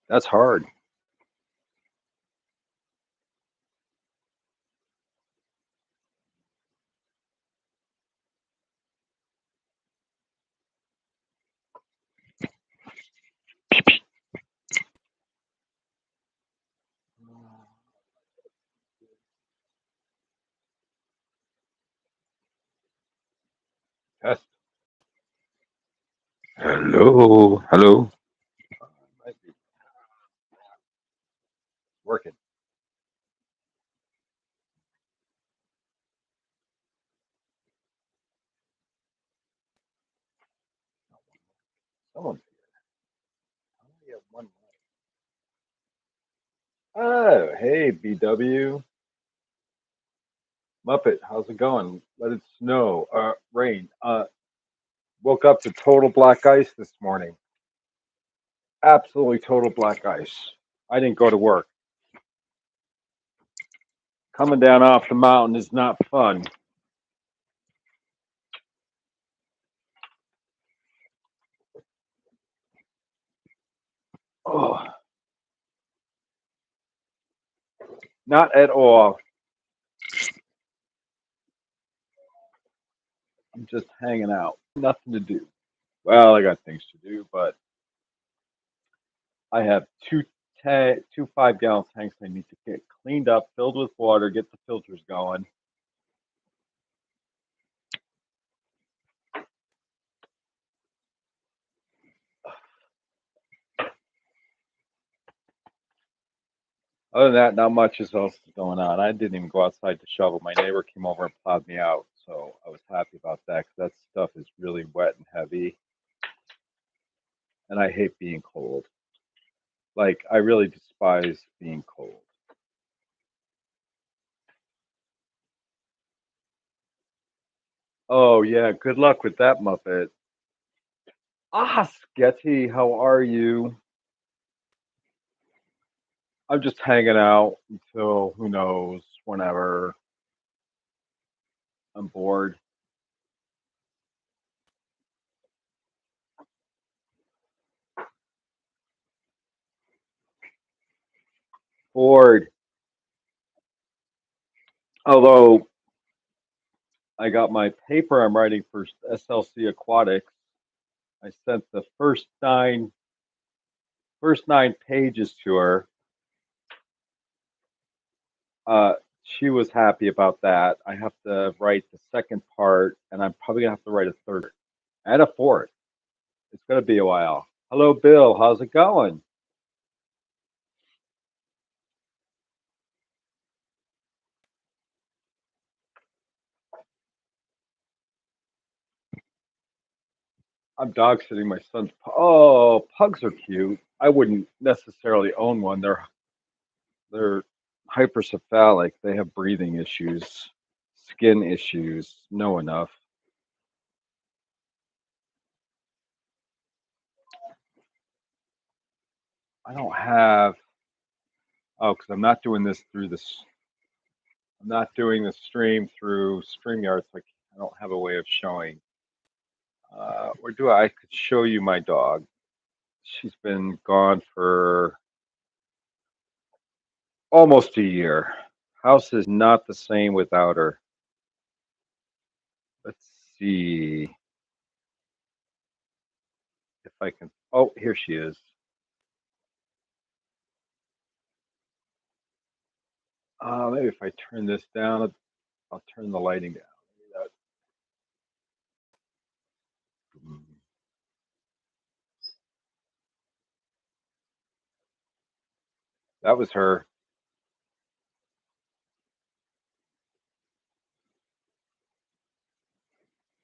That's hard. Test. Hello. Hello. Might be working. Someone's here. I only have one mic. Oh, hey, BW. Muppet, how's it going? Let it snow. Rain. Woke up to total black ice this morning. Absolutely total black ice. I didn't go to work. Coming down off the mountain is not fun. Oh, not at all. I'm just hanging out. Nothing to do. Well, I got things to do, but I have two 5 gallon tanks I need to get cleaned up, filled with water, get the filters going. Other than that, not much else is going on. I didn't even go outside to shovel. My neighbor came over and plowed me out, so I was happy about that because that stuff is really wet and heavy, and I hate being cold. Like, I really despise being cold. Oh, yeah, good luck with that, Muppet. Ah, Sketchy, how are you? I'm just hanging out until who knows, whenever I'm bored. Bored. Although I got my paper I'm writing for SLC Aquatics. I sent the first nine pages to her. She was happy about that. I have to write the second part, and I'm probably gonna have to write a third and a fourth. It's gonna be a while. Hello, Bill. How's it going? I'm dog sitting my son's. Oh, pugs are cute. I wouldn't necessarily own one. They're hypercephalic. They have breathing issues, skin issues. Know enough. I don't have. Oh, because I'm not doing this through this. I'm not doing the stream through StreamYard, so I don't have a way of showing. Or do I? I could show you my dog. She's been gone for almost a year. House is not the same without her. Let's see if I can. Oh, here she is. Maybe if I turn this down, I'll turn the lighting down. That was her.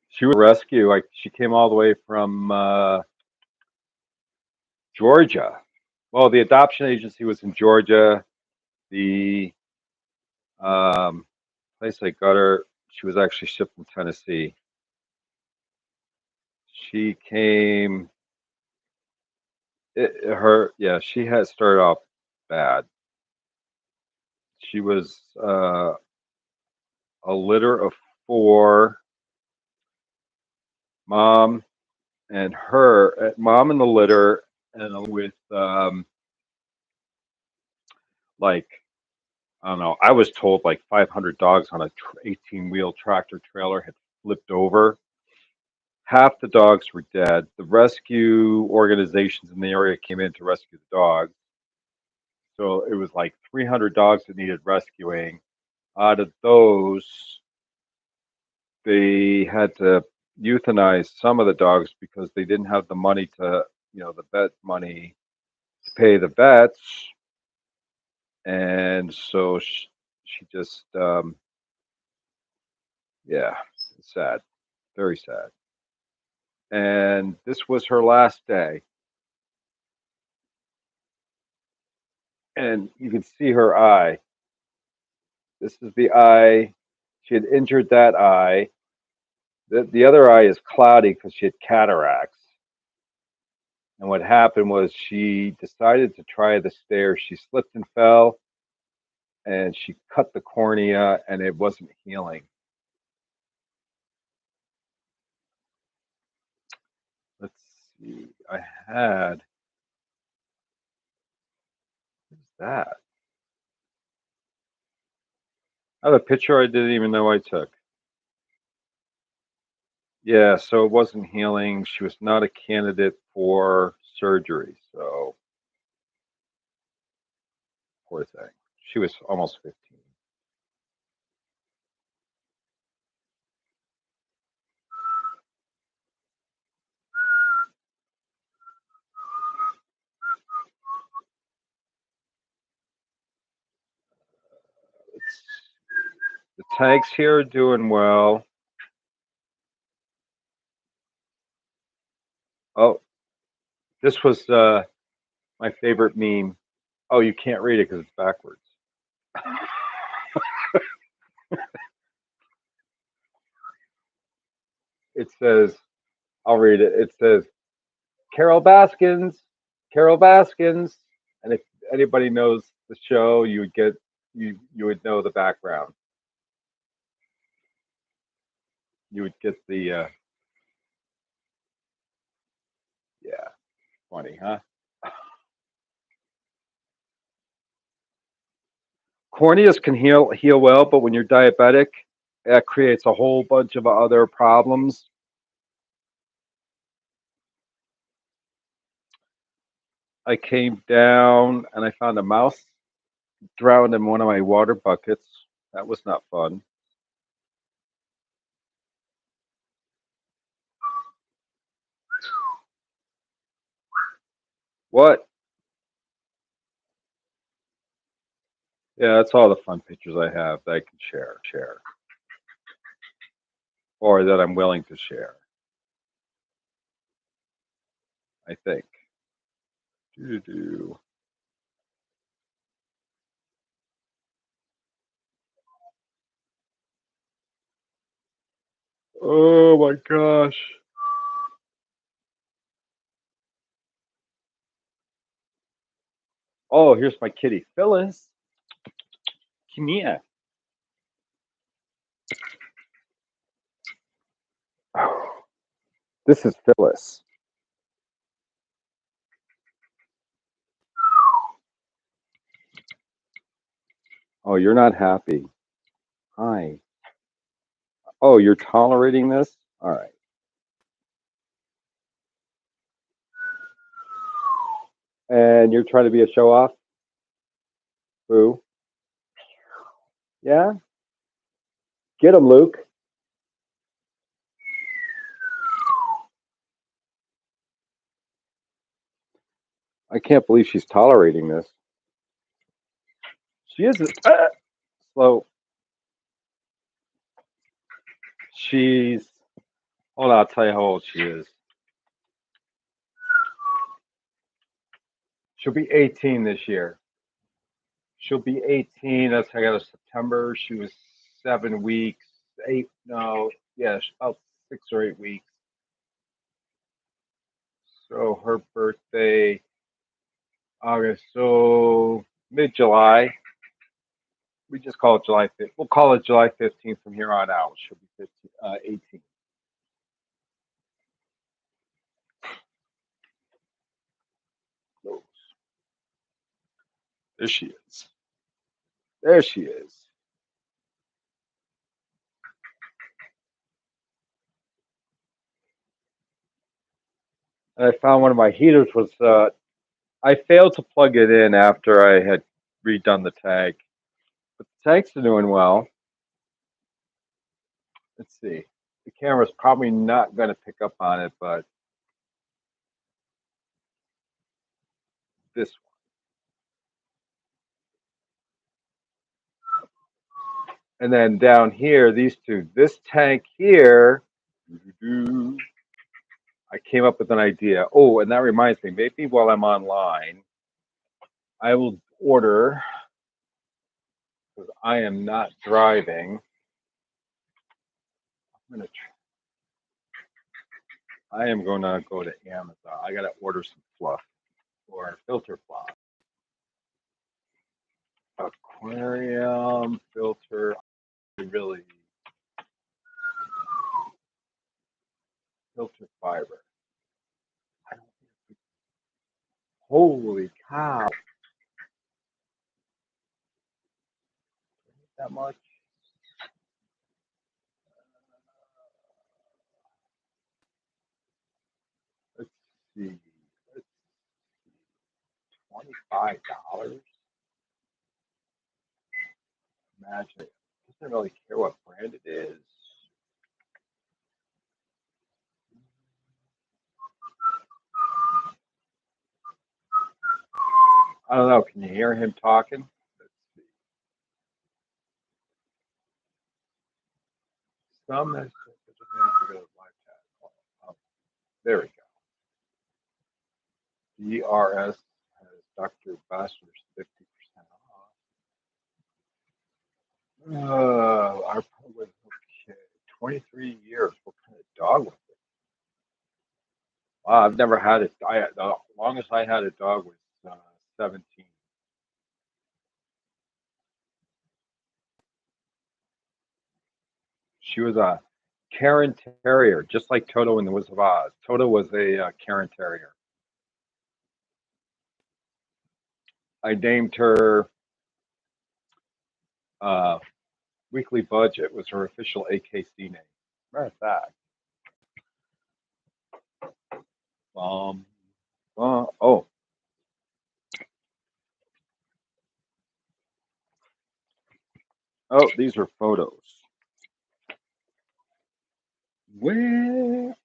She was a rescue. Like, she came all the way from Georgia. Well, the adoption agency was in Georgia. The place I got her, she was actually shipped from Tennessee. She came. Yeah, she had started off bad. She was a litter of four, mom and her, mom in the litter, and with like, I don't know. I was told like 500 dogs on a 18-wheel tractor trailer had flipped over. Half the dogs were dead. The rescue organizations in the area came in to rescue the dogs. So it was like 300 dogs that needed rescuing. Out of those, they had to euthanize some of the dogs because they didn't have the money to, the vet money to pay the vets. And so she just, yeah, it's sad, very sad. And this was her last day. And you can see her eye. This is the eye. She had injured that eye. The other eye is cloudy because she had cataracts. And what happened was she decided to try the stairs. She slipped and fell, and she cut the cornea, and it wasn't healing. Let's see. I had. What's that? I have a picture I didn't even know I took. Yeah, so it wasn't healing. She was not a candidate for surgery. So, poor thing. She was almost 15. The tanks here are doing well. Oh, this was my favorite meme. Oh, you can't read it because it's backwards. It says, I'll read it. It says, Carol Baskins, Carol Baskins. And if anybody knows the show, you would know the background. You would get the yeah, funny, huh? Corneas can heal well, but when you're diabetic, that creates a whole bunch of other problems. I came down and I found a mouse drowned in one of my water buckets. That was not fun. What? Yeah, that's all the fun pictures I have that I can share, or that I'm willing to share. I think. Doo-doo. Oh my gosh. Oh, here's my kitty, Phyllis. Come here. This is Phyllis. Oh, you're not happy. Hi. Oh, you're tolerating this? All right. And you're trying to be a show off? Who? Yeah? Get him, Luke. I can't believe she's tolerating this. She is slow. She's, hold on, I'll tell you how old she is. She'll be 18 this year. She'll be 18. That's I got her September. She was 7 weeks, eight. No, yeah, about 6 or 8 weeks. So her birthday August. So mid July. We just call it July 5th. We'll call it July 15th from here on out. She'll be 15, 18. There she is. There she is. And I found one of my heaters was I failed to plug it in after I had redone the tank. But the tanks are doing well. Let's see. The camera's probably not going to pick up on it, but this one. And then down here, these two. This tank here, I came up with an idea. Oh, and that reminds me, maybe while I'm online, I will order, because I am not driving. I am going to go to Amazon. I got to order some fluff or filter fluff. Aquarium filter, really filter fiber. Holy cow! That much? Let's see. Let's $25. Imagine it. Doesn't really care what brand it is. I don't know. Can you hear him talking? Let's see. Some that's there we go. DRS has Dr. Basser's 50% off. Our was okay. 23 years. What kind of dog was it? Wow, I've never had it. The longest I had a dog was 17. She was a Cairn Terrier, just like Toto in The Wizard of Oz. Toto was a Cairn Terrier. I named her uh, Weekly Budget was her official AKC name. Matter of fact. Oh, these are photos. Where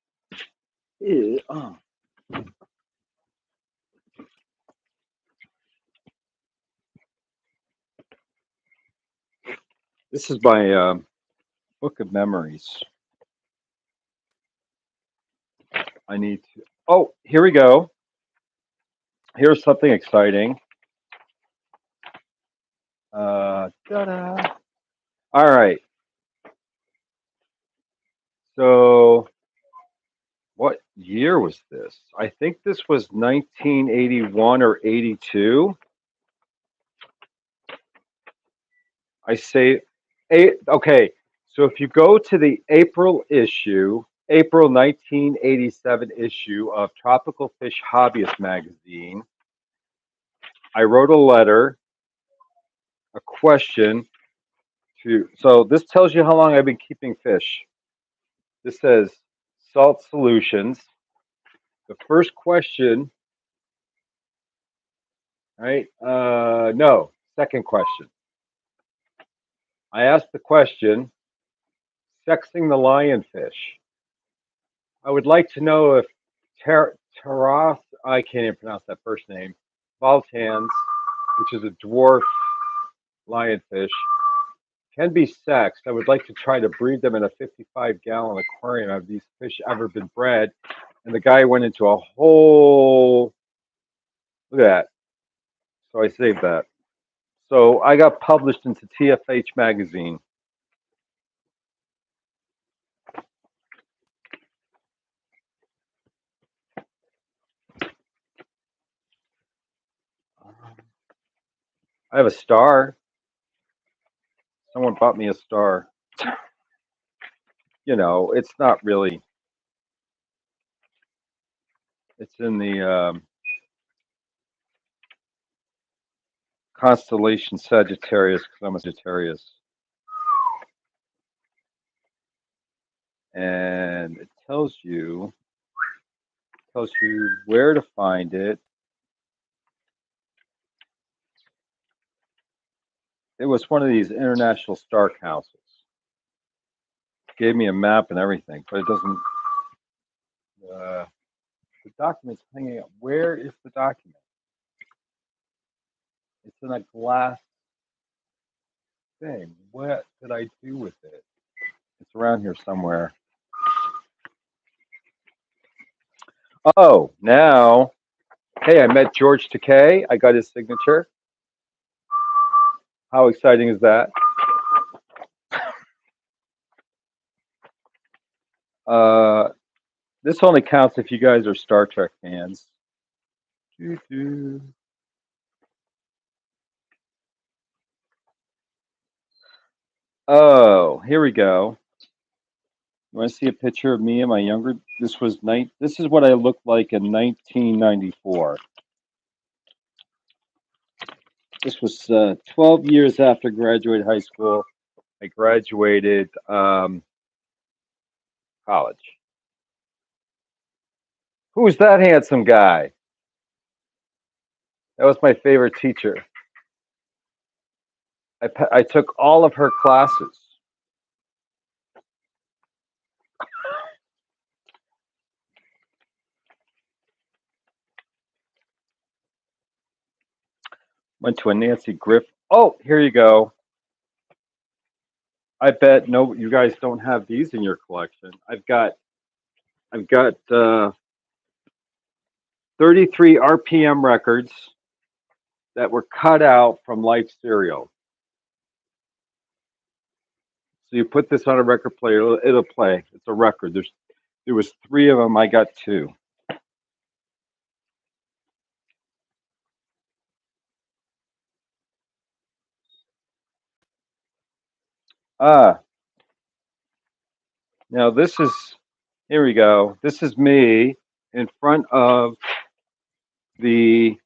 is? This is my book of memories. I need to. Oh, here we go. Here's something exciting. Ta-da. All right. So, what year was this? I think this was 1981 or 82. I say, okay. So if you go to the April 1987 issue of Tropical Fish Hobbyist magazine, I wrote a letter, a question to. So this tells you how long I've been keeping fish. This says Salt Solutions. The first question, right? No, second question. I asked the question, sexing the lionfish. I would like to know if Taras, I can't even pronounce that first name, Baltans, which is a dwarf lionfish, can be sexed. I would like to try to breed them in a 55-gallon aquarium. Have these fish ever been bred? And the guy went into a whole, look at that. So I saved that. So I got published into TFH magazine. I have a star. Someone bought me a star. You know, it's not really. It's in the constellation Sagittarius because I'm a Sagittarius. And it tells you where to find it. It was one of these international star councils. Gave me a map and everything, but it doesn't. The document's hanging out. Where is the document? It's in a glass thing. What did I do with it? It's around here somewhere. Oh, now, hey, I met George Takei. I got his signature. How exciting is that? This only counts if you guys are Star Trek fans. Doo-doo. Oh, here we go. You want to see a picture of me and my younger? This is what I looked like in 1994. This was 12 years after graduated high school. I graduated college. Who's that handsome guy? That was my favorite teacher. I took all of her classes. Went to a Nancy Griff. Oh, here you go. I bet no, you guys don't have these in your collection. I've got 33 RPM records that were cut out from Life Serial. So you put this on a record player, it'll play. It's a record. There was 3 of them. I got 2. Ah, now here we go. This is me in front of my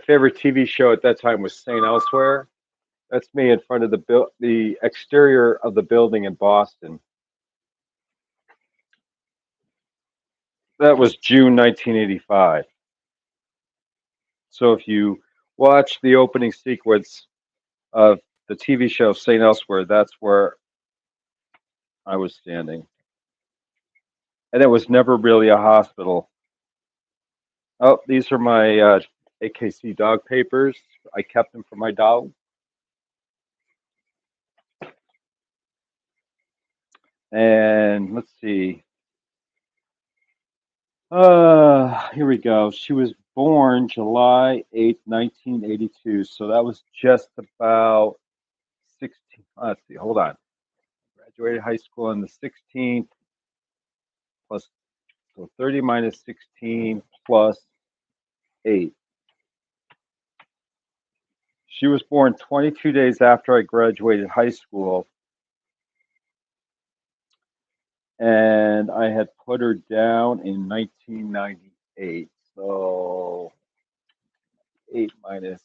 favorite TV show at that time was St. Elsewhere. That's me in front of the exterior of the building in Boston. That was June 1985. So if you watch the opening sequence of the TV show St. Elsewhere, that's where I was standing. And it was never really a hospital. Oh, these are my AKC dog papers. I kept them for my dog. And let's see. Here we go. She was born July 8th, 1982. So that was just about 16. Let's see. Hold on. Graduated high school on the 16th plus, so 30 minus 16 plus 8. She was born 22 days after I graduated high school. And I had put her down in 1998. So 8 minus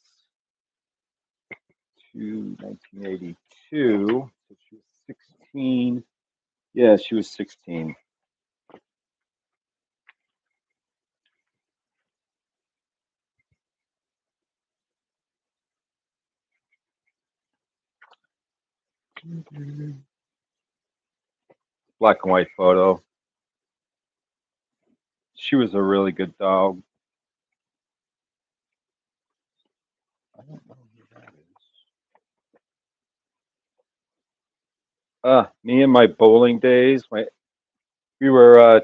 2, 1982. So she was 16. Yeah, she was 16. Black and white photo. She was a really good dog. I don't know who that is. Me and my bowling days. We were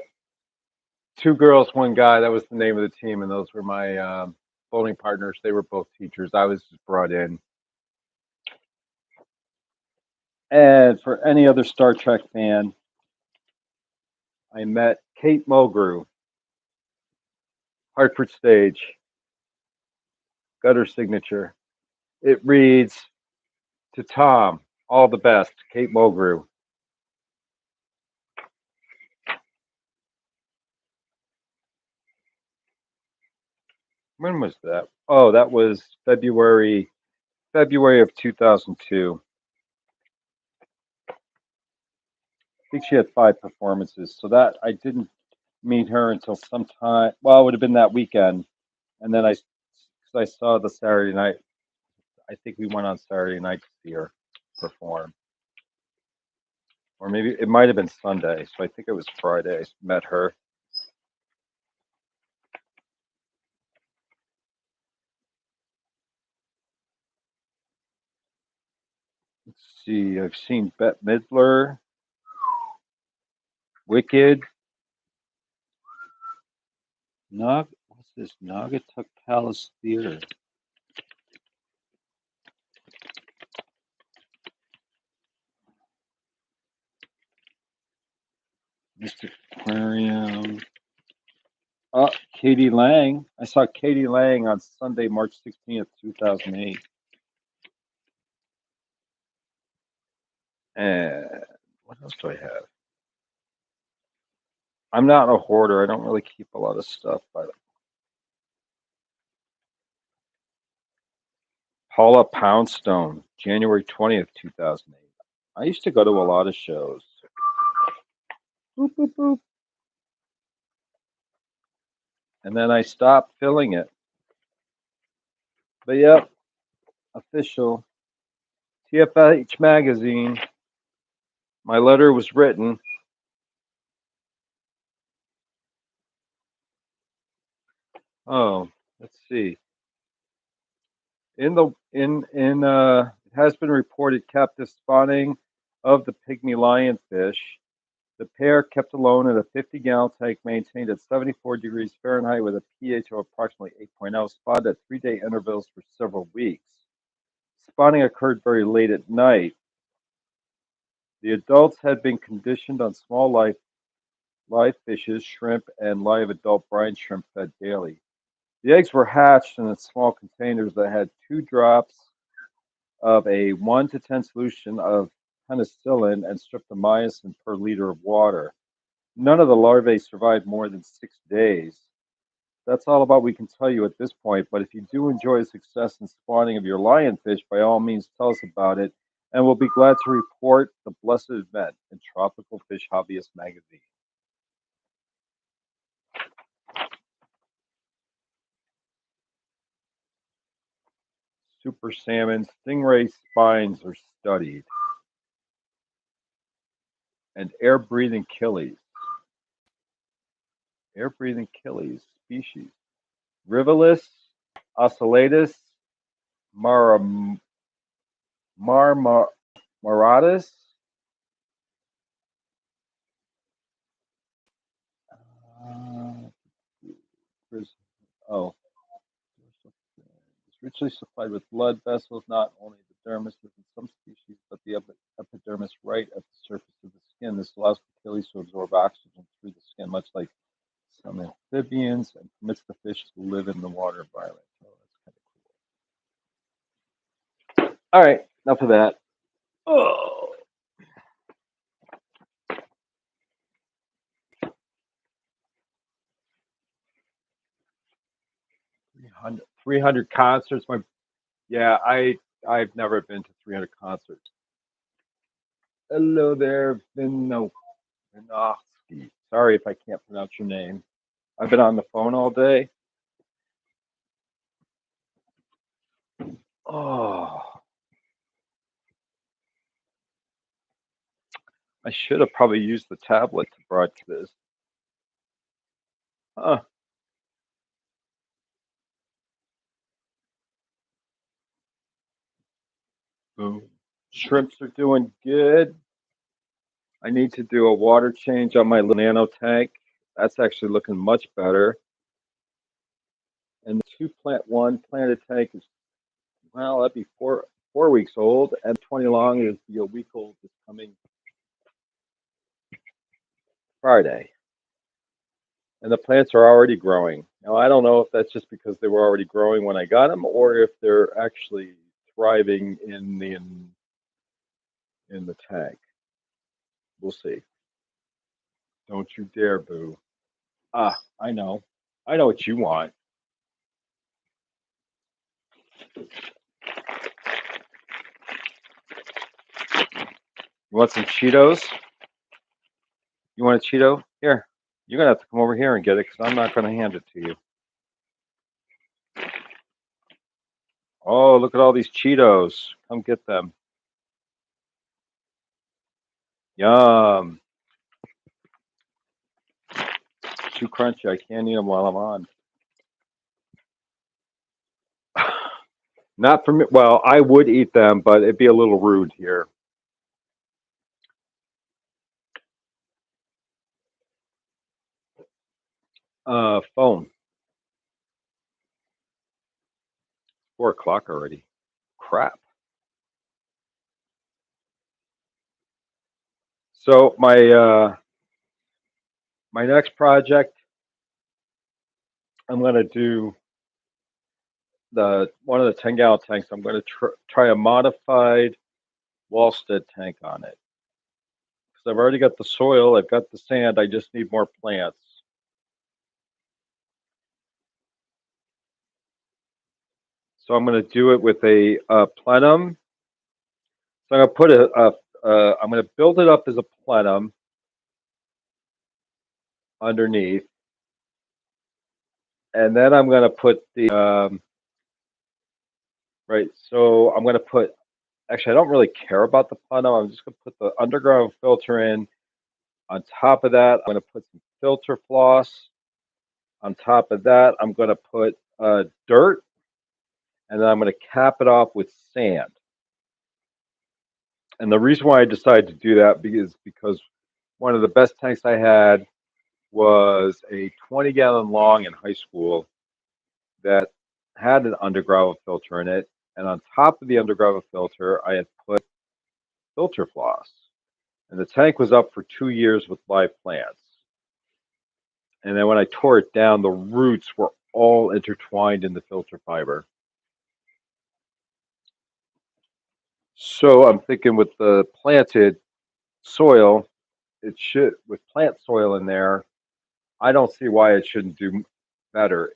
2 girls, 1 guy. That was the name of the team, and those were my bowling partners. They were both teachers. I was just brought in. And for any other Star Trek fan, I met Kate Mulgrew, Hartford Stage. Got her signature. It reads, "To Tom, all the best, Kate Mulgrew." When was that? Oh, that was February of 2002. I think she had 5 performances. So that I didn't meet her until sometime. Well, it would have been that weekend, and then 'cause I saw the Saturday night. I think we went on Saturday night to see her perform, or maybe it might have been Sunday. So I think it was Friday. I met her. Let's see. I've seen Bette Midler, Wicked, What's this? Naugatuck Palace Theater. Mystic Aquarium. Oh, Katie Lang. I saw Katie Lang on Sunday, March 16th, 2008. And what else do I have? I'm not a hoarder. I don't really keep a lot of stuff, but Paula Poundstone, January 20th, 2008. I used to go to a lot of shows. Boop, boop, boop. And then I stopped filling it. But yep, official. TFH magazine. My letter was written. Oh, let's see. It has been reported captive spawning of the pygmy lionfish. The pair, kept alone in a 50-gallon tank maintained at 74 degrees Fahrenheit with a pH of approximately 8.0, spotted at 3-day intervals for several weeks. Spawning occurred very late at night. The adults had been conditioned on small live fishes, shrimp, and live adult brine shrimp fed daily. The eggs were hatched in small containers that had 2 drops of a 1 to 10 solution of penicillin and streptomycin per liter of water. None of the larvae survived more than 6 days. That's all about we can tell you at this point, but if you do enjoy the success and spawning of your lionfish, by all means tell us about it, and we'll be glad to report the blessed event in Tropical Fish Hobbyist magazine. Super salmon, stingray spines are studied, and air-breathing killies. Air-breathing killies species. Rivalis ocellatus marmaratus. Uh, oh, it's richly supplied with blood vessels, not only the dermis within some species, but the epidermis right at the surface of the skin. This allows the killies to absorb oxygen through the skin, much like some amphibians, and permits the fish to live in the water environment. Oh, that's kind of cool. All right, enough of that. Oh. 300 concerts. Yeah, I've never been to 300 concerts. Hello there, Vinovsky. Sorry if I can't pronounce your name. I've been on the phone all day. Oh, I should have probably used the tablet to broadcast this. Huh. Boom. Shrimps are doing good. I need to do a water change on my nano tank. That's actually looking much better. And the one planted tank is, well, that'd be 4 weeks old, and 20 long is a week old this coming Friday. And the plants are already growing. Now, I don't know if that's just because they were already growing when I got them, or if they're actually thriving in the tank. We'll see. Don't you dare, Boo. Ah, I know. I know what you want. You want some Cheetos? You want a Cheeto? Here. You're going to have to come over here and get it because I'm not going to hand it to you. Oh, look at all these Cheetos. Come get them. Yum. Too crunchy. I can't eat them while I'm on. Not for me. Well, I would eat them, but it'd be a little rude here. Phone. 4 o'clock already. Crap. So my next project, I'm gonna do the one of the 10-gallon tanks. I'm gonna try a modified Wallstead tank on it because I've already got the soil. I've got the sand. I just need more plants. So I'm gonna do it with a plenum. So I'm gonna put I'm gonna build it up as a plenum underneath, and then I'm gonna put the right. So I'm gonna put. Actually, I don't really care about the plenum. I'm just gonna put the underground filter in. On top of that, I'm gonna put some filter floss. On top of that, I'm gonna put dirt, and then I'm gonna cap it off with sand. And the reason why I decided to do that is because one of the best tanks I had was a 20-gallon long in high school that had an underground filter in it, and on top of the underground filter, I had put filter floss. And the tank was up for 2 years with live plants. And then when I tore it down, the roots were all intertwined in the filter fiber. So I'm thinking with the planted soil, it should, with plant soil in there, I don't see why it shouldn't do better.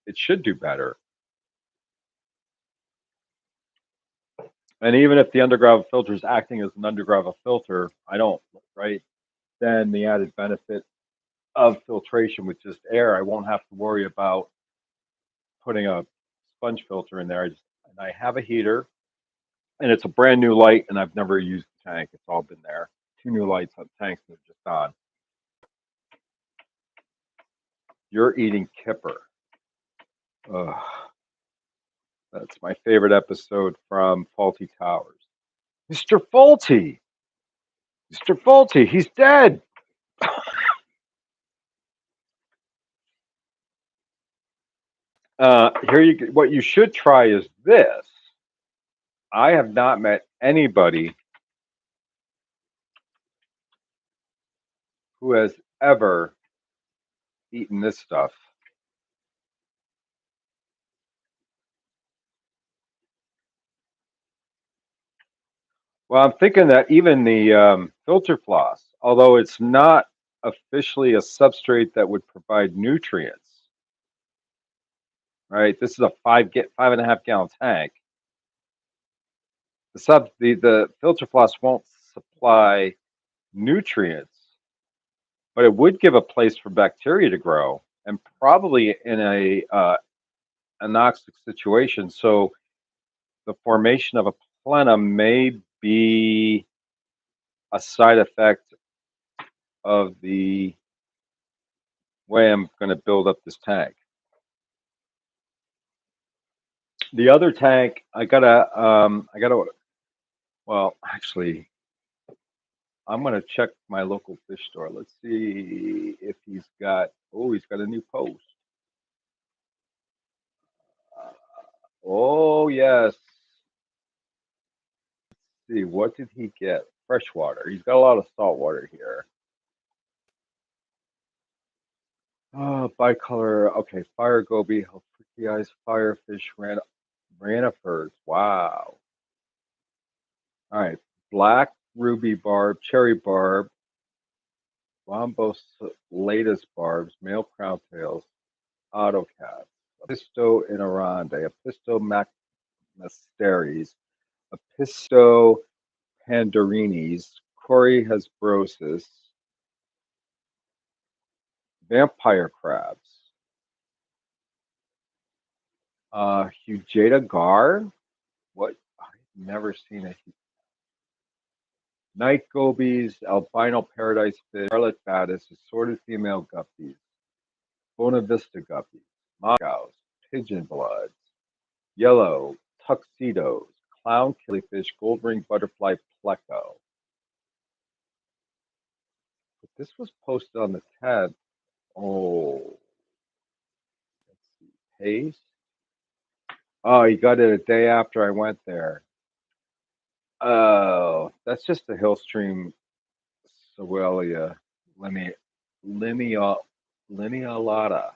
It should do better. And even if the underground filter is acting as an underground filter, I don't, right? Then the added benefit of filtration with just air, I won't have to worry about putting a sponge filter in there. And I have a heater, and it's a brand new light, and I've never used the tank. It's all been there. 2 new lights on tanks that are just on. You're eating kipper. Ugh, that's my favorite episode from Faulty Towers. Mr. Faulty, Mr. Faulty, he's dead. Here you. What you should try is this. I have not met anybody who has ever eaten this stuff. Well, I'm thinking that even the filter floss, although it's not officially a substrate that would provide nutrients, right? This is a 5.5 gallon tank. The filter floss won't supply nutrients, but it would give a place for bacteria to grow, and probably in a anoxic situation. So the formation of a plenum may be a side effect of the way I'm going to build up this tank. The other tank, well, actually, I'm going to check my local fish store. Let's see if he's got a new post. Uh, oh, yes. Let's see, what did he get? Freshwater. He's got a lot of salt water here. Oh, bicolor. Okay, fire goby, freaky eyes, firefish, ranifers. Wow. All right, black ruby barb, cherry barb, Bombos latest barbs, male crown tails, autocats, Apisto inorande, Apisto masteres, Apisto pandurinis, Coryhesbrosis, vampire crabs, Hugeta gar. What? I've never seen a night gobies, albino paradise fish, scarlet batis, assorted female guppies, Bonavista guppies, Moscows, pigeon bloods, yellow tuxedos, clown killifish, gold ring butterfly pleco. But this was posted on the tab. Oh, let's see. Paste. Oh, you got it a day after I went there. Oh, that's just the Hillstream Sowelia linea, linea, linealata.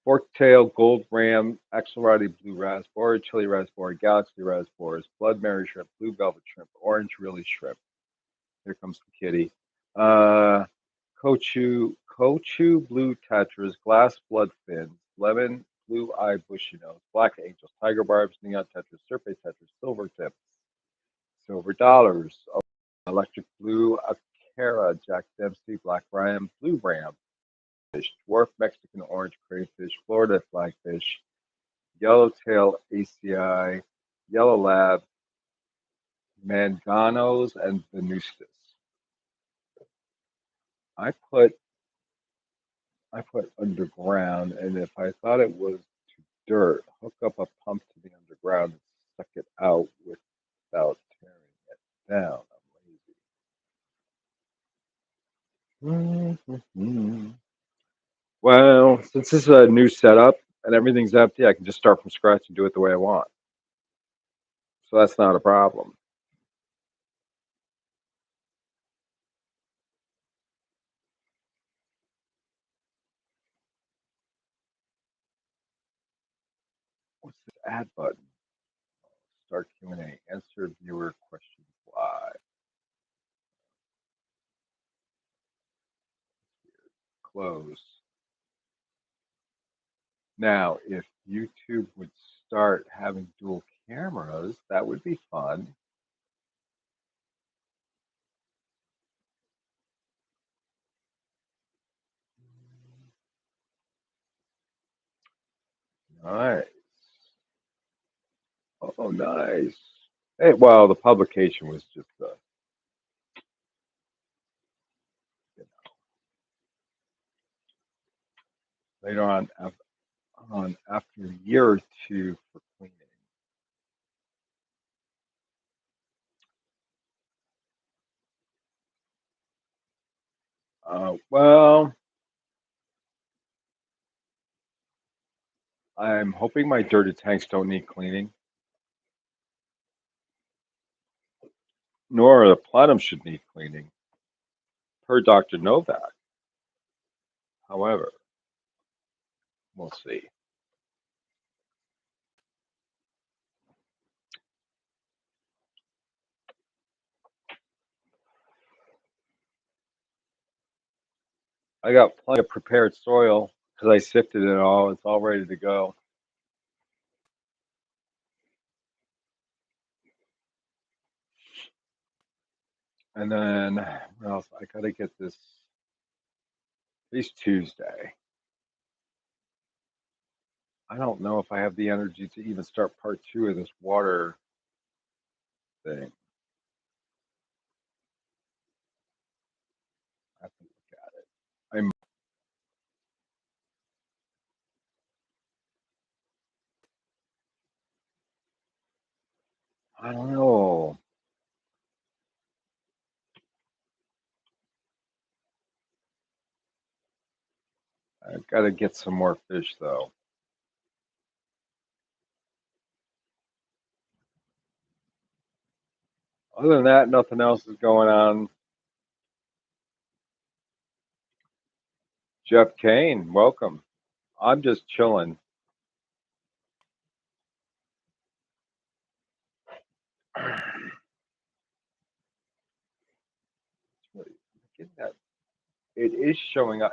Fork-tailed gold ram, axolotl blue raspberry, chili raspberry, galaxy raspberries, blood Mary shrimp, blue velvet shrimp, orange really shrimp. Here comes the kitty. Kochu blue tetras, glass blood fins, lemon blue eye bushy nose, black angels, tiger barbs, neon tetras, serpent tetras, silver tips, silver dollars, electric blue acara, Jack Dempsey, black ram, blue ram, fish, dwarf Mexican orange crayfish, Florida flagfish, yellowtail ACI, yellow lab, manganos, and venustus. I put I put underground, and if I thought it was dirt, hook up a pump to the underground and suck it out without tearing it down. I'm lazy. Well, since this is a new setup and everything's empty, I can just start from scratch and do it the way I want. So that's not a problem. What's this add button? Start Q&A. Answer viewer questions live. Close. Now, if YouTube would start having dual cameras, that would be fun. Nice. Oh, nice. Hey, well, the publication was just you know, later on after a year or two for cleaning. Well, I'm hoping my dirty tanks don't need cleaning, nor the platinum should need cleaning, per Dr. Novak. However, we'll see. I got plenty of prepared soil because I sifted it all. It's all ready to go. And then, what else? I got to get this at least Tuesday. I don't know if I have the energy to even start part two of this water thing. I have to look at it. I don't know. I've got to get some more fish though. Other than that, nothing else is going on. Jeff Kane, welcome. I'm just chilling. It is showing up.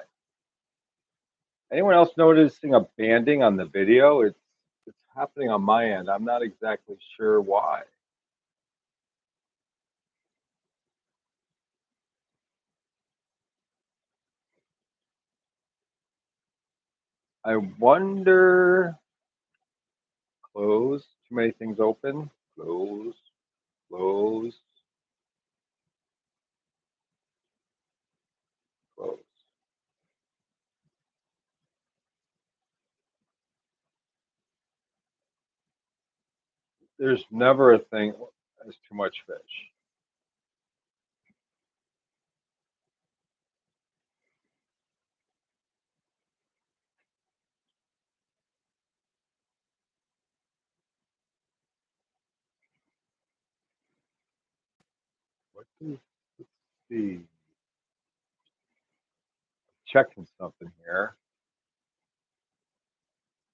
Anyone else noticing a banding on the video? It's happening on my end. I'm not exactly sure why. I wonder. Close. Too many things open. Close. Close. Close. There's never a thing as too much fish. What do let's see? Checking something here.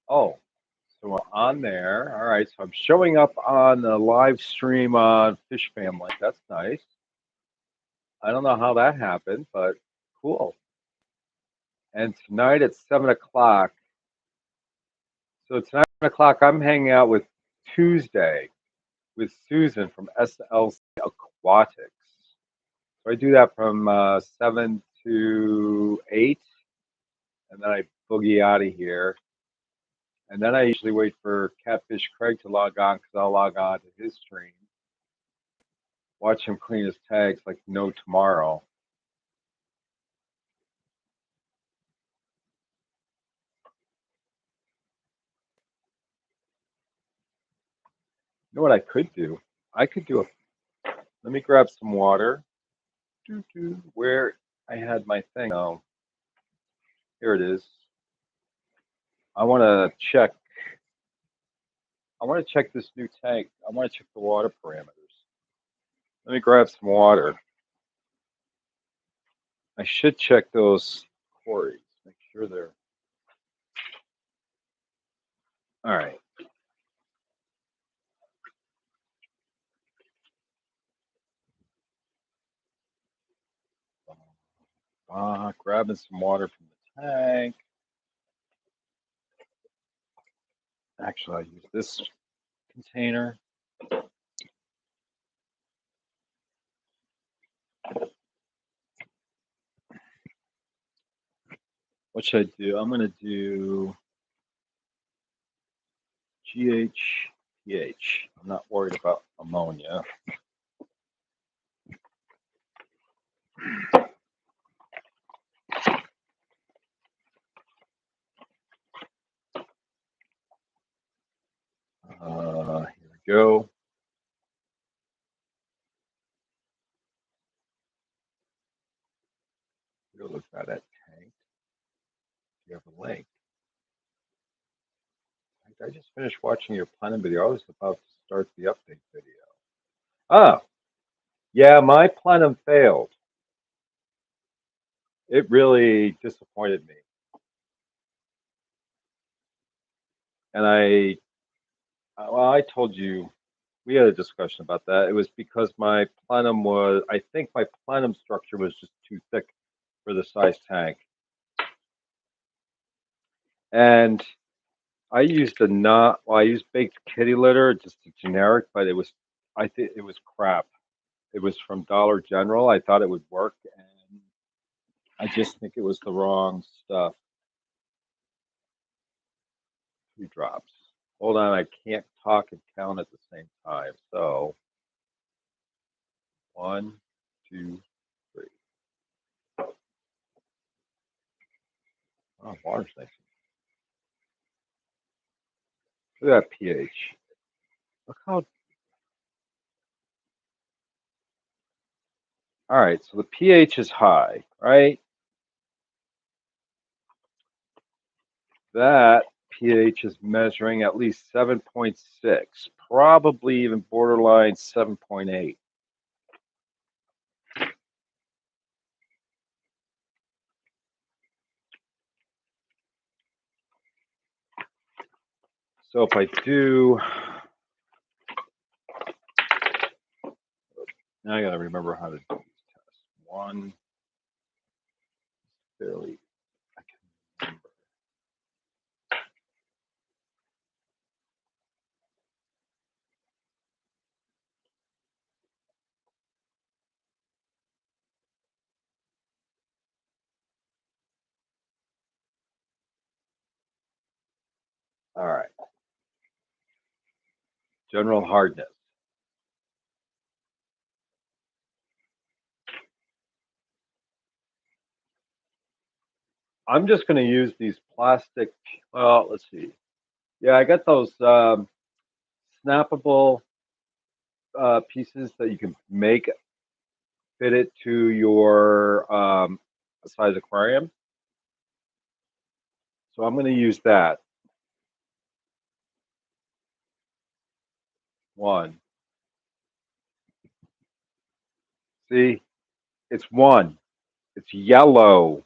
Oh, so I'm on there. All right, so I'm showing up on the live stream on Fish Family. That's nice. I don't know how that happened, but cool. And tonight at 7 o'clock. So tonight at 7 o'clock, I'm hanging out with Tuesday with Susan from SLC Aquatics. So I do that from 7 to 8, and then I boogie out of here. And then I usually wait for Catfish Craig to log on because I'll log on to his stream. Watch him clean his tags like no tomorrow. You know what I could do? I could do a. Let me grab some water. Where I had my thing. Oh, here it is. I want to check. I want to check this new tank. I want to check the water parameters. Let me grab some water. I should check those quarries. Make sure they're all right. Grabbing some water from the tank. Actually, I use this container. What should I do? I'm going to do GHPH. I'm not worried about ammonia. Here we go. Go look at that tank. You have a link. I just finished watching your planning video. I was about to start the update video. Oh, yeah, my plenum failed. It really disappointed me. And I told you, we had a discussion about that. It was because my plenum was, I think my plenum structure was just too thick for the size tank. And I used I used baked kitty litter, just a generic, but I think it was crap. It was from Dollar General. I thought it would work, and I just think it was the wrong stuff. 2 drops. Hold on, I can't talk and count at the same time. So 1, 2, 3. Oh, water's nice. Look at that pH. Look how. All right, so the pH is high, right? That pH is measuring at least 7.6, probably even borderline 7.8. So if I do, now I got to remember how to do these tests. One, fairly, I can remember. All right. General hardness. I'm just going to use these plastic. Well, let's see. Yeah, I got those snappable pieces that you can make fit it to your size aquarium. So I'm going to use that. One. See, it's one. It's yellow.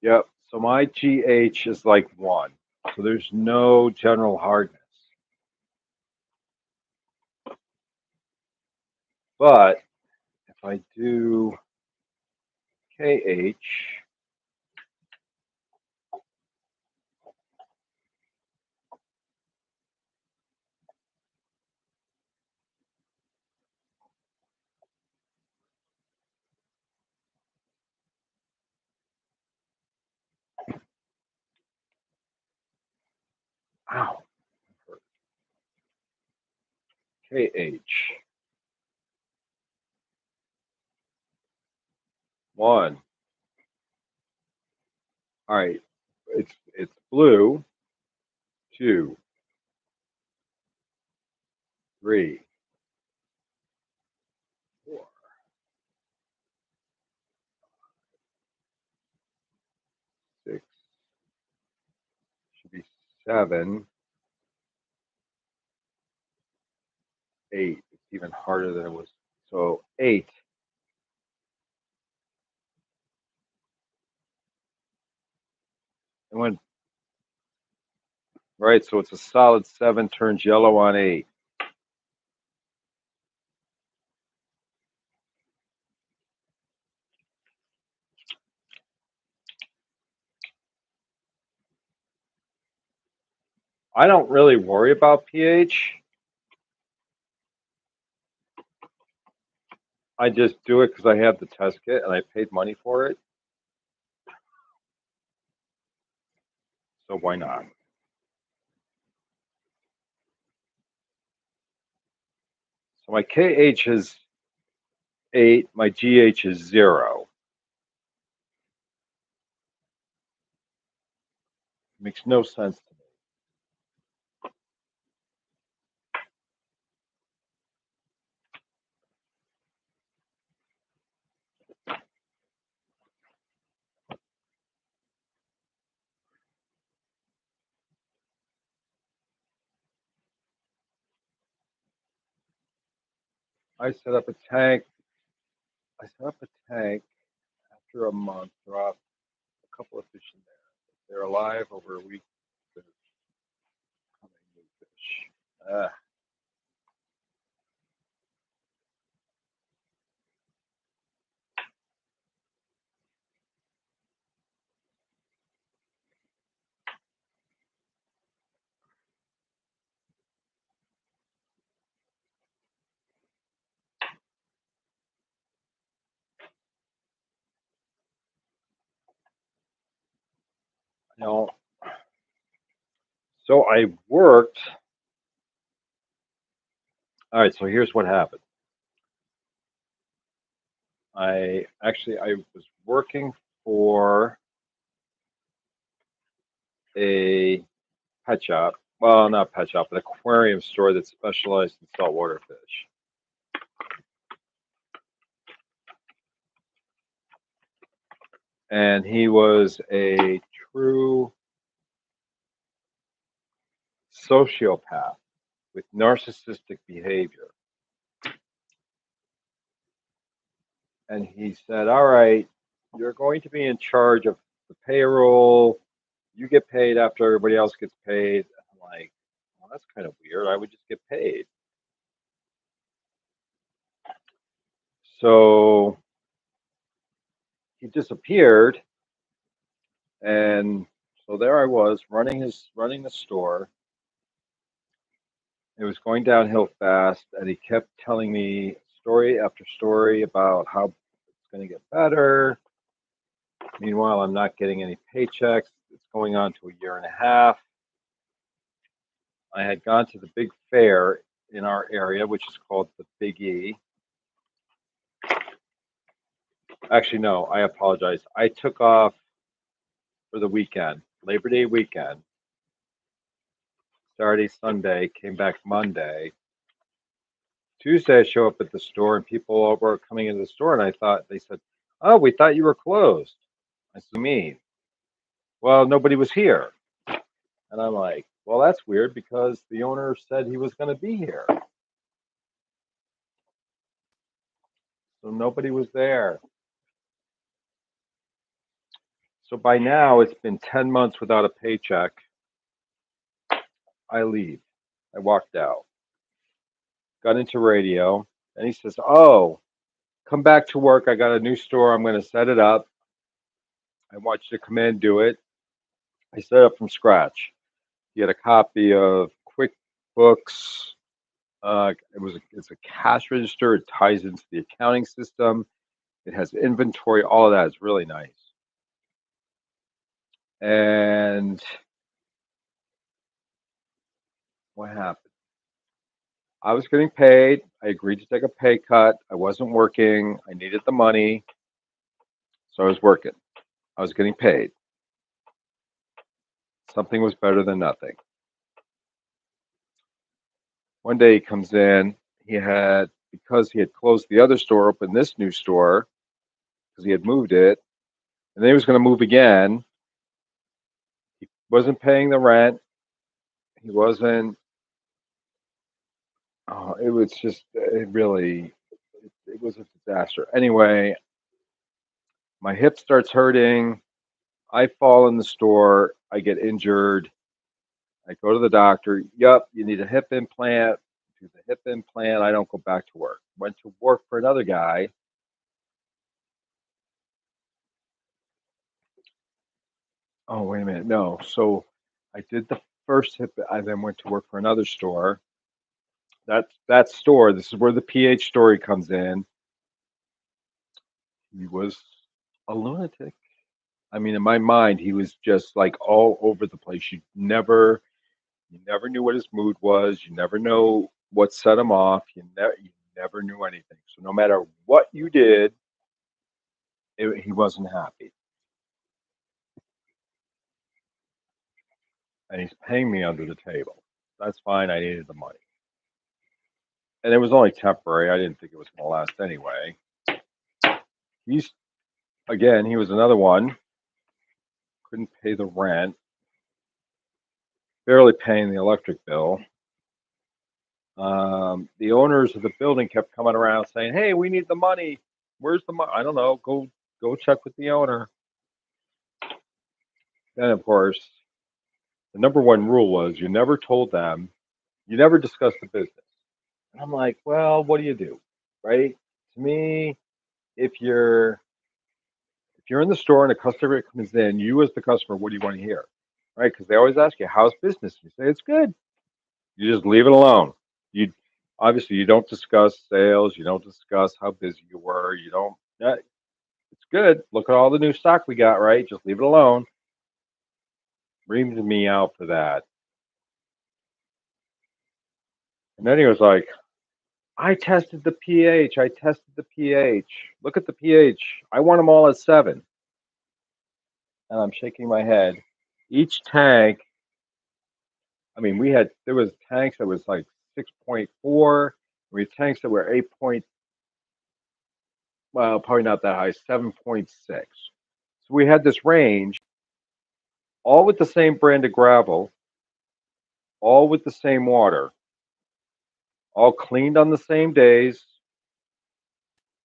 Yep. So my GH is like one. So there's no general hardness. But if I do KH, ow, KH, one. All right. It's blue, two, three, four, six, should be seven, eight. It's even harder than it was. So eight. It went right. So it's a solid seven turns yellow on eight. I don't really worry about pH. I just do it because I have the test kit and I paid money for it. So why not? So my KH is 8, my GH is 0. Makes no sense to me. I set up a tank. I set up a tank after a month, dropped a couple of fish in there. They're alive over a week. They're coming new fish. No. So I worked. All right. So here's what happened. I was working for a pet shop. Well, not pet shop, an aquarium store that specialized in saltwater fish. And he was a true sociopath with narcissistic behavior. And he said, all right, you're going to be in charge of the payroll. You get paid after everybody else gets paid. I'm like, well, that's kind of weird. I would just get paid. So he disappeared. And so there I was running the store. It was going downhill fast, and he kept telling me story after story about how it's going to get better. Meanwhile, I'm not getting any paychecks. It's going on to a year and a half. I had gone to the big fair in our area, which is called the Big E. Actually, no, I apologize. I took off for the weekend, Labor Day weekend, Saturday, Sunday, came back Monday. Tuesday, I show up at the store, and people were coming into the store, and they said, "Oh, we thought you were closed." I said, "Me?" Well, nobody was here. And I'm like, well, that's weird because the owner said he was going to be here. So nobody was there. So by now, it's been 10 months without a paycheck. I leave. I walked out, got into radio, and he says, "Oh, come back to work. I got a new store. I'm going to set it up. I want you to come in and do it." I set it up from scratch. He had a copy of QuickBooks. It's a cash register. It ties into the accounting system. It has inventory. All of that is really nice. And what happened? I was getting paid. I agreed to take a pay cut. I wasn't working. I needed the money. So I was working. I was getting paid. Something was better than nothing. One day he comes in. Because he had closed the other store, opened this new store because he had moved it. And then he was going to move again. He wasn't paying the rent. He wasn't. Oh, it was just, it was a disaster. Anyway, my hip starts hurting. I fall in the store. I get injured. I go to the doctor. Yup, you need a hip implant. Do the hip implant. I don't go back to work. Went to work for another guy. Oh, wait a minute. No. So I did the first hip. I then went to work for another store. That store, this is where the PH story comes in. He was a lunatic. I mean, in my mind, he was just like all over the place. You never knew what his mood was. You never know what set him off. You never knew anything. So no matter what you did, he wasn't happy. And he's paying me under the table. That's fine. I needed the money. And it was only temporary. I didn't think it was going to last anyway. He's, again, he was another one. Couldn't pay the rent, barely paying the electric bill. The owners of the building kept coming around saying, "Hey, we need the money. Where's the money?" I don't know. Go check with the owner. Then, of course, the number one rule was you never told them, you never discussed the business. And I'm like, well, what do? Right? To me, if you're in the store and a customer comes in, you as the customer, what do you want to hear? Right? Because they always ask you, how's business? You say it's good. You just leave it alone. You obviously you don't discuss sales, you don't discuss how busy you were, you don't it's good. Look at all the new stock we got, right? Just leave it alone. Reamed me out for that. And then he was like, I tested the pH. I tested the pH. Look at the pH. I want them all at 7. And I'm shaking my head. Each tank, I mean, there was tanks that was like 6.4. We had tanks that were 8 point, well, probably not that high, 7.6. So we had this range, all with the same brand of gravel, all with the same water, all cleaned on the same days,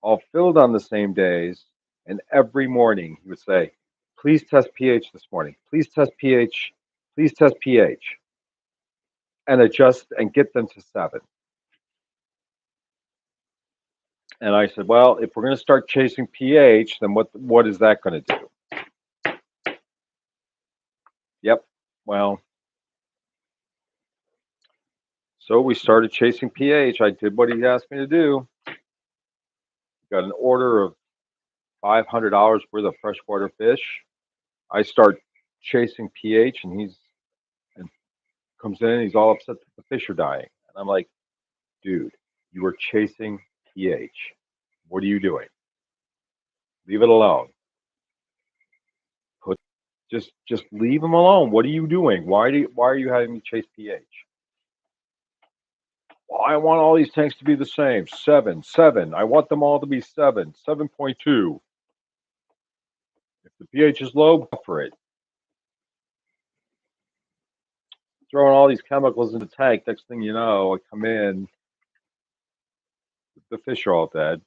all filled on the same days. And every morning he would say, please test pH this morning. Please test pH. Please test pH. And adjust and get them to 7. And I said, well, if we're going to start chasing pH, then what is that going to do? Yep. Well, So we started chasing pH. I did what he asked me to do. Got an order of $500 worth of freshwater fish. I start chasing pH, and comes in. He's all upset that the fish are dying, and I'm like, dude, you were chasing pH. What are you doing? Leave it alone. Put just leave him alone. What are you doing? Why are you having me chase pH? Well, I want all these tanks to be the same. 7, 7. I want them all to be 7, 7.2. If the pH is low, go for it. Throwing all these chemicals in the tank. Next thing you know, I come in, the fish are all dead.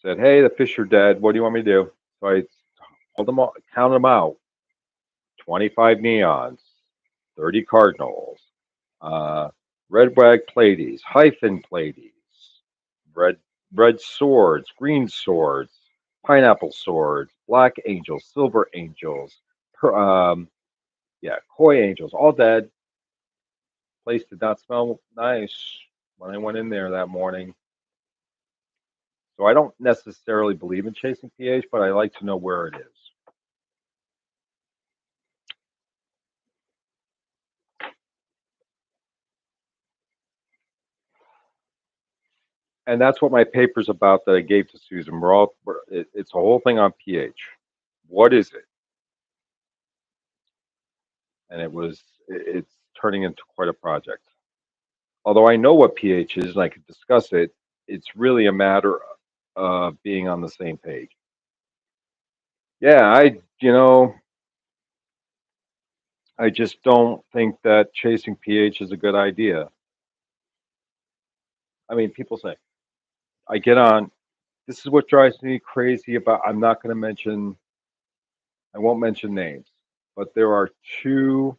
Said, hey, the fish are dead. What do you want me to do? So I called them all, counted them out. 25 neons, 30 cardinals, red wag platies, hyphen platies, red red swords, green swords, pineapple swords, black angels, silver angels, koi angels, all dead. Place did not smell nice when I went in there that morning. So I don't necessarily believe in chasing pH, but I like to know where it is. And that's what my paper's about that I gave to Susan. It's a whole thing on pH. What is it? And it's turning into quite a project. Although I know what pH is and I could discuss it, it's really a matter of being on the same page. Yeah, I just don't think that chasing pH is a good idea. I mean, people say, I get on, this is what drives me crazy about, I won't mention names, but there are two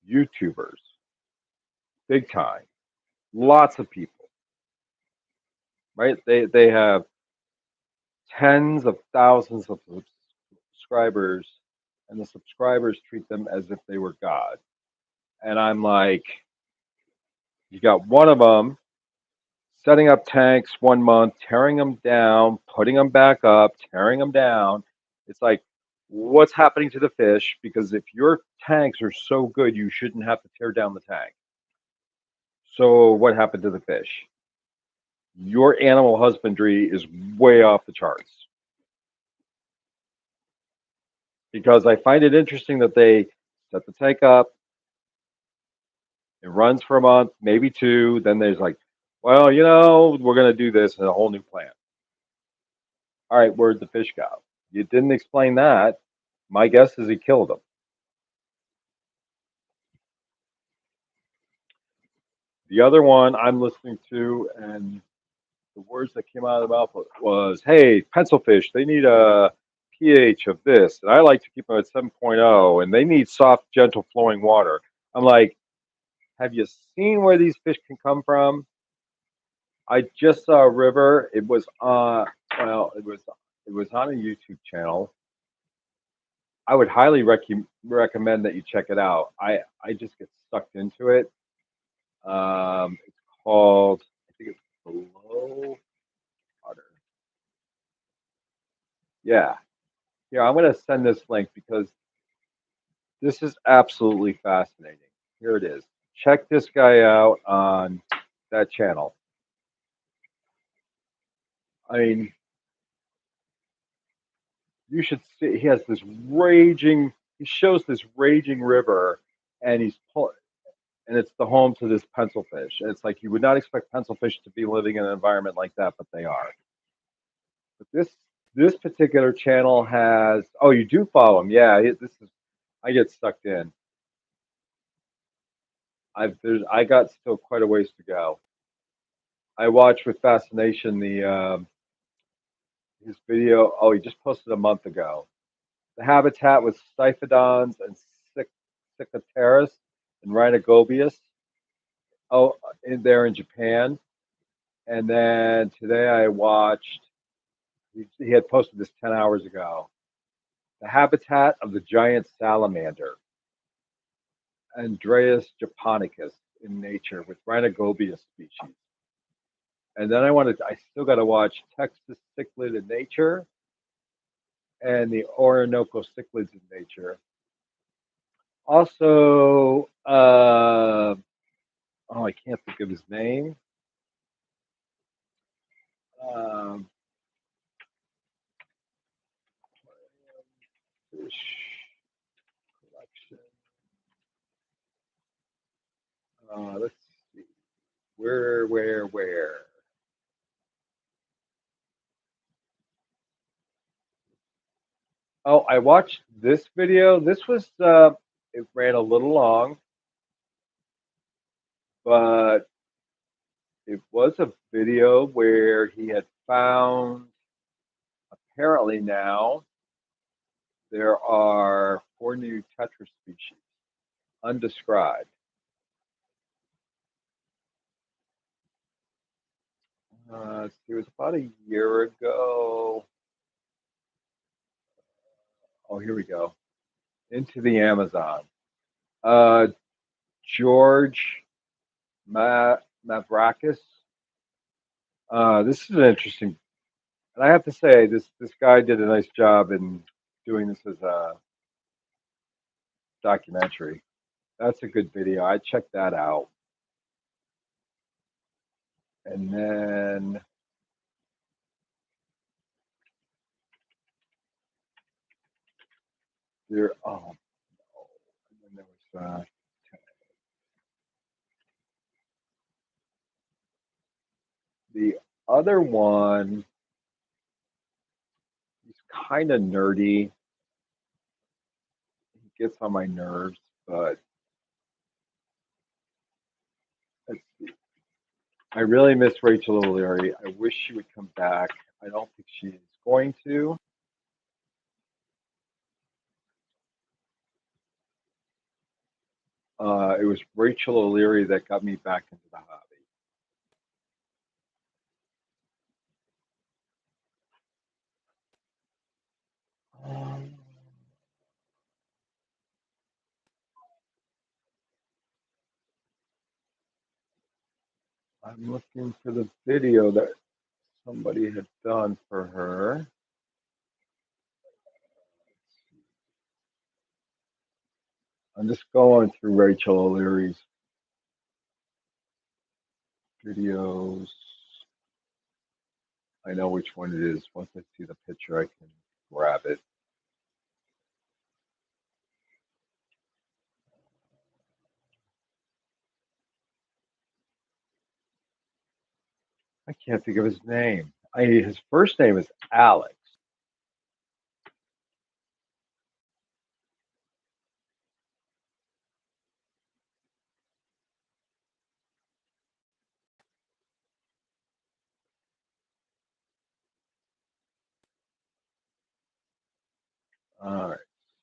YouTubers, big time, lots of people, right? They have tens of thousands of subscribers, and the subscribers treat them as if they were God. And I'm like, you got one of them setting up tanks 1 month, tearing them down, putting them back up, tearing them down. It's like, what's happening to the fish? Because if your tanks are so good, you shouldn't have to tear down the tank. So what happened to the fish? Your animal husbandry is way off the charts. Because I find it interesting that they set the tank up, it runs for a month, maybe two, then there's like, well, we're going to do this in a whole new plan. All right, where'd the fish go? You didn't explain that. My guess is he killed them. The other one I'm listening to, and the words that came out of the mouth was, hey, pencil fish, they need a pH of this. And I like to keep them at 7.0, and they need soft, gentle flowing water. I'm like, have you seen where these fish can come from? I just saw a river. It was it was on a YouTube channel. I would highly recommend that you check it out. I just get sucked into it. It's called, I think it's Below Water. Yeah. Yeah, I'm going to send this link because this is absolutely fascinating. Here it is. Check this guy out on that channel. I mean, you should see, he shows this raging river, and and it's the home to this pencil fish. And it's like you would not expect pencil fish to be living in an environment like that, but they are. But this particular channel has, oh, you do follow him. Yeah, I get sucked in. I got still quite a ways to go. I watched with fascination the his video. Oh, he just posted a month ago. The habitat with Stiphodons and Cicateris and Rhinogobius. Oh, in Japan. And then today I watched. He had posted this 10 hours ago. The habitat of the giant salamander. Andreas japonicus in Nature with Rhinogobius species. And then I still got to watch Texas cichlid in Nature and the Orinoco cichlids in Nature. Also, I can't think of his name. Um, fish collection. Let's see. Where? Oh, I watched this video. This was it ran a little long, but it was a video where he had found apparently now there are 4 new tetra species undescribed. It was about a year ago. Oh, here we go. Into the Amazon. George Mavrakis. This is an interesting, and I have to say this guy did a nice job in doing this as a documentary. That's a good video. I checked that out. And then there, oh no, and then there was the other one. He's kind of nerdy. He gets on my nerves, but let's see. I really miss Rachel O'Leary. I wish she would come back. I don't think she's going to. It was Rachel O'Leary that got me back into the hobby. Um, I'm looking for the video that somebody had done for her. I'm just going through Rachel O'Leary's videos. I know which one it is. Once I see the picture, I can grab it. I can't think of his name. His first name is Alex. All right,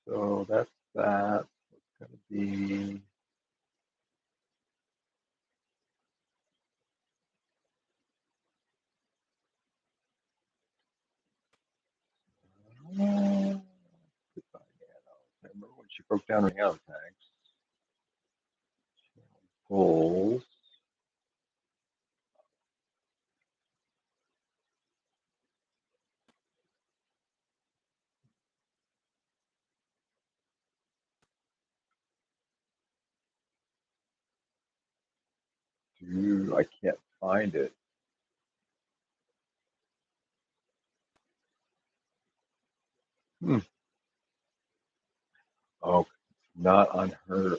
so that's that. It's going to be. I remember when she broke down her nano tanks. Goals. Dude, I can't find it. Hmm. Oh, not on her.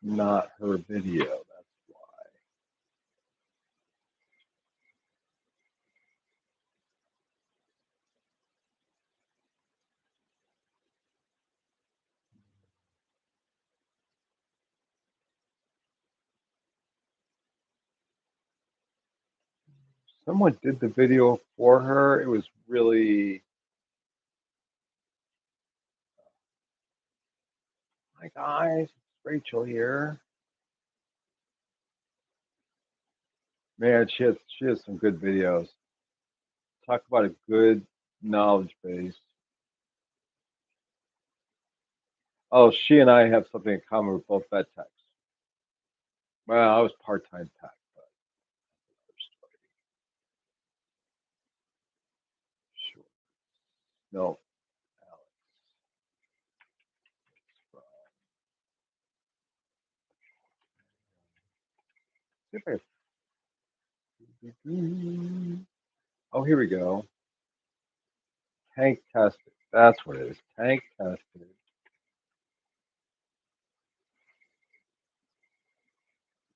Not her video. That's why. Someone did the video for her. It was really. Hi guys, it's Rachel here. Man, she has some good videos. Talk about a good knowledge base. Oh, she and I have something in common. We're both vet techs. Well, I was part-time tech, but sure. No, Alex. Oh, here we go. Tank tested. That's what it is. Tank tested.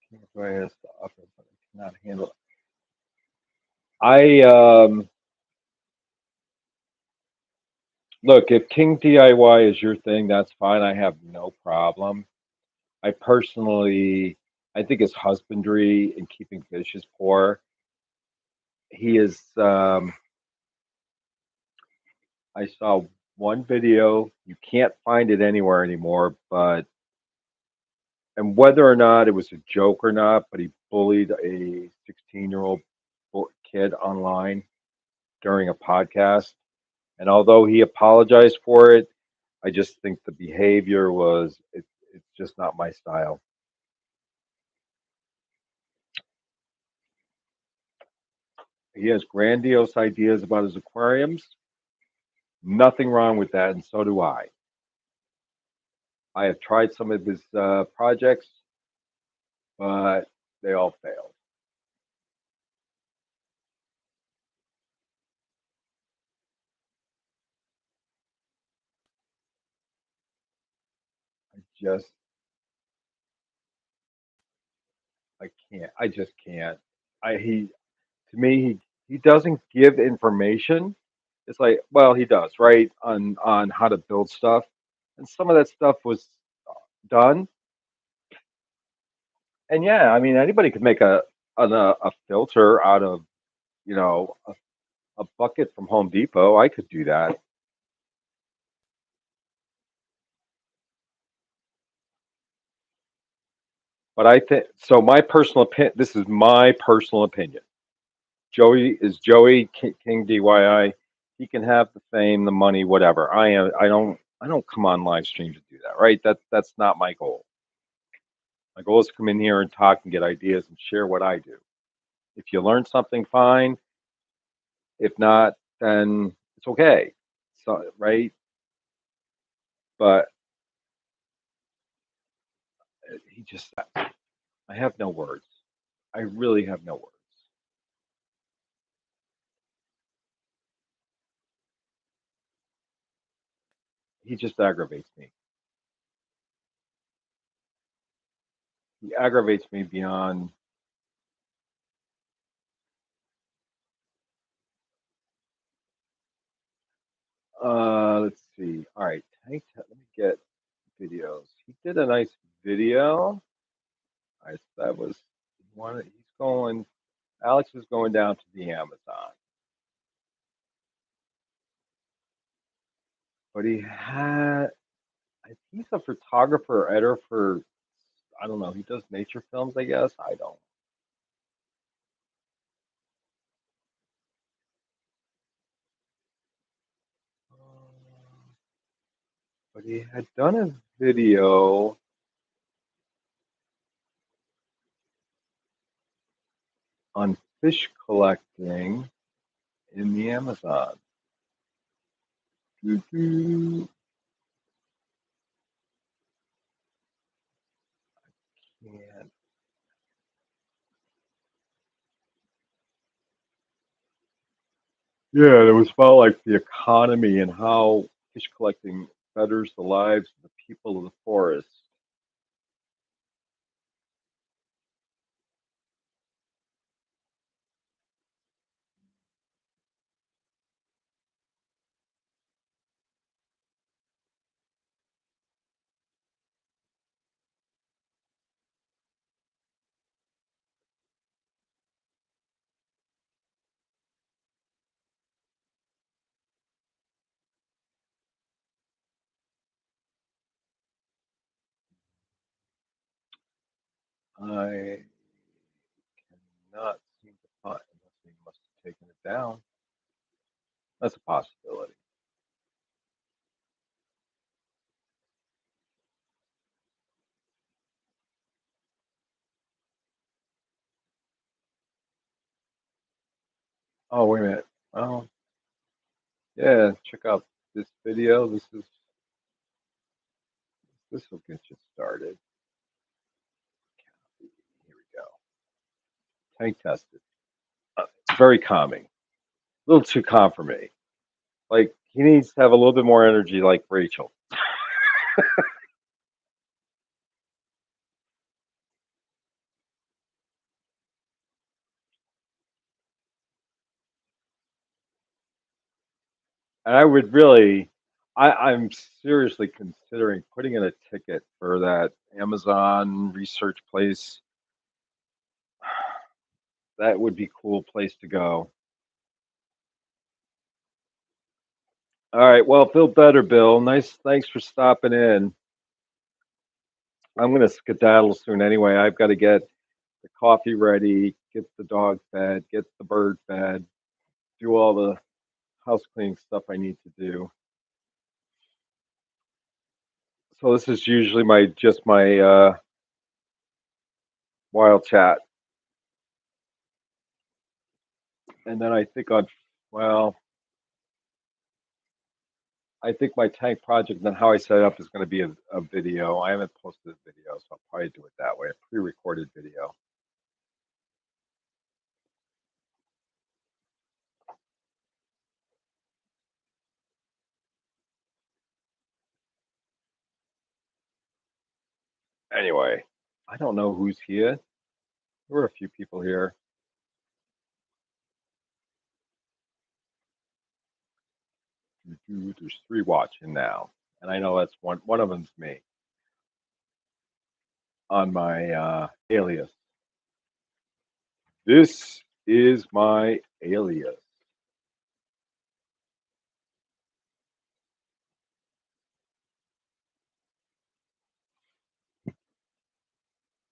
Can't go ahead to upper, but I cannot handle it. I look, if King DIY is your thing, that's fine. I have no problem. I personally, I think his husbandry and keeping fish is poor. He is. I saw one video. You can't find it anywhere anymore, but and whether or not it was a joke or not, but he bullied a 16-year-old kid online during a podcast. And although he apologized for it, I just think the behavior was it's just not my style. He has grandiose ideas about his aquariums. Nothing wrong with that, and so do I. I have tried some of his projects, but they all failed. I just, I can't. I just can't. He, to me, he doesn't give information. It's like, well, he does, right? On how to build stuff, and some of that stuff was done. And yeah, I mean, anybody could make a filter out of you know a bucket from Home Depot. I could do that. But I think so. My personal opinion. This is my personal opinion. Joey King DIY. He can have the fame, the money, whatever. I am. I don't come on live stream to do that. Right. That's not my goal. My goal is to come in here and talk and get ideas and share what I do. If you learn something, fine. If not, then it's okay. So right. But he just. I have no words. I really have no words. He just aggravates me. He aggravates me beyond. Let's see. All right, let me get videos. He did a nice video. I that was one. He's going. Alex is going down to the Amazon, but he had. He's a photographer, editor for. I don't know. He does nature films, I guess. I don't. But he had done a video on fish collecting in the Amazon. Doo-doo. And yeah, it was about like the economy and how fish collecting betters the lives of the people of the forest. I cannot seem to find unless they must have taken it down. That's a possibility. Oh, wait a minute. Oh, yeah. Check out this video. This will get you started. Here we go. Tank tested. Very calming. A little too calm for me. Like he needs to have a little bit more energy, like Rachel. And I would really, I'm seriously considering putting in a ticket for that Amazon research place. That would be a cool place to go. All right. Well, feel better, Bill. Nice. Thanks for stopping in. I'm going to skedaddle soon anyway. I've got to get the coffee ready, get the dog fed, get the bird fed, do all the house cleaning stuff I need to do. So this is usually my wild chat, and then well, I think my tank project and how I set it up is going to be a video. I haven't posted a video, so I'll probably do it that way, a pre-recorded video. Anyway, I don't know who's here. There were a few people here. There's three watching now, and I know that's one. One of them's me on my alias. This is my alias.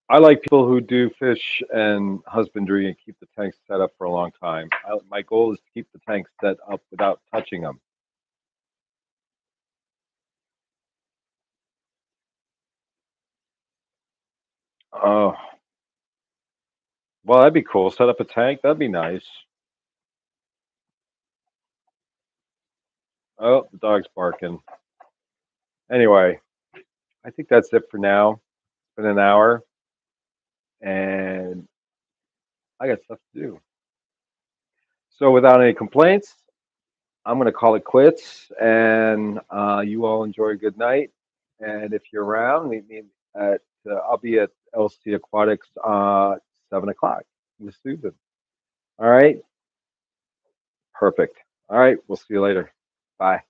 I like people who do fish and husbandry and keep the tanks set up for a long time. My goal is to keep the tanks set up without touching them. Oh, well, that'd be cool. Set up a tank. That'd be nice. Oh, the dog's barking. Anyway, I think that's it for now. It's been an hour, and I got stuff to do. So, without any complaints, I'm going to call it quits, and you all enjoy a good night. And if you're around, meet me at I'll be at LC Aquatics 7 o'clock with Susan. All right, perfect. All right, we'll see you later. Bye.